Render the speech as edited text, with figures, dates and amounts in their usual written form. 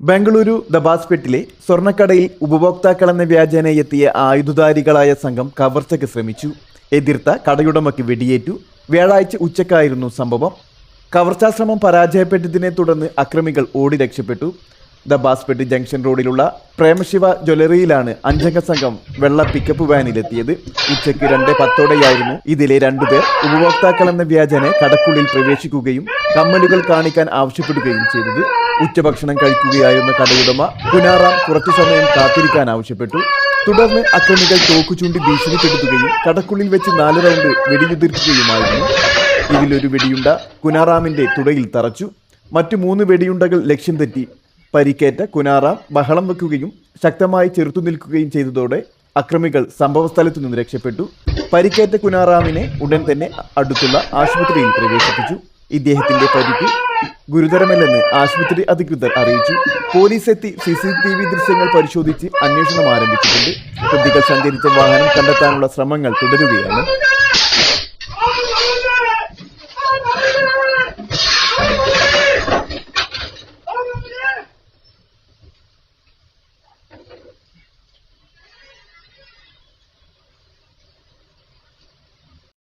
ബംഗളൂരു ദബാസ്പേട്ടിലെ സ്വർണ്ണക്കടയിൽ ഉപഭോക്താക്കളെന്ന വ്യാജേന എത്തിയ ആയുധധാരികളായ സംഘം കവർച്ചയ്ക്ക് ശ്രമിച്ചു. എതിർത്ത കടയുടമയ്ക്ക് വെടിയേറ്റു. വ്യാഴാഴ്ച ഉച്ചക്കായിരുന്നു സംഭവം. കവർച്ചാശ്രമം പരാജയപ്പെട്ടതിനെ തുടർന്ന് അക്രമികൾ ഓടി രക്ഷപ്പെട്ടു. ദബാസ്പേട്ട് ജംഗ്ഷൻ റോഡിലുള്ള പ്രേമശിവ ജ്വല്ലറിയിലാണ് അഞ്ചംഗ സംഘം വെള്ള പിക്കപ്പ് വാനിലെത്തിയത്. ഉച്ചയ്ക്ക് 2:10 ഇതിലെ 2 പേർ ഉപഭോക്താക്കളെന്ന വ്യാജേന കടക്കുള്ളിൽ പ്രവേശിക്കുകയും കമ്മലുകൾ കാണിക്കാൻ ആവശ്യപ്പെടുകയും ചെയ്തത്. ഉച്ചഭക്ഷണം കഴിക്കുകയായിരുന്ന കടയുടമ പുനാറാം കുറച്ചു സമയം കാത്തിരിക്കാൻ ആവശ്യപ്പെട്ടു. തുടർന്ന് അക്രമികൾ തോക്കുചൂണ്ടി ഭീഷണിപ്പെടുത്തുകയും കടക്കുള്ളിൽ വെച്ച് 4 റൗണ്ട് വെടിയുതിർക്കുകയുമായിരുന്നു. ഇതിലൊരു വെടിയുണ്ട കുനാറാമിന്റെ തുടയിൽ തറച്ചു. മറ്റു 3 വെടിയുണ്ടകൾ ലക്ഷ്യം തെറ്റി. പരിക്കേറ്റ കുനാറാം ബഹളം വെക്കുകയും ശക്തമായി ചെറുത്തുനിൽക്കുകയും ചെയ്തതോടെ അക്രമികൾ സംഭവസ്ഥലത്തു നിന്ന് രക്ഷപ്പെട്ടു. പരിക്കേറ്റ കുനാറാമിനെ ഉടൻ തന്നെ അടുത്തുള്ള ആശുപത്രിയിൽ പ്രവേശിപ്പിച്ചു. ഇദ്ദേഹത്തിന്റെ പരിക്ക് ഗുരുതരമല്ലെന്ന് ആശുപത്രി അധികൃതർ അറിയിച്ചു. പോലീസ് എത്തി CCTV ദൃശ്യങ്ങൾ പരിശോധിച്ച് അന്വേഷണം ആരംഭിച്ചിട്ടുണ്ട്. പ്രതികൾ സഞ്ചരിച്ച വാഹനം കണ്ടെത്താനുള്ള ശ്രമങ്ങൾ തുടരുകയാണ്.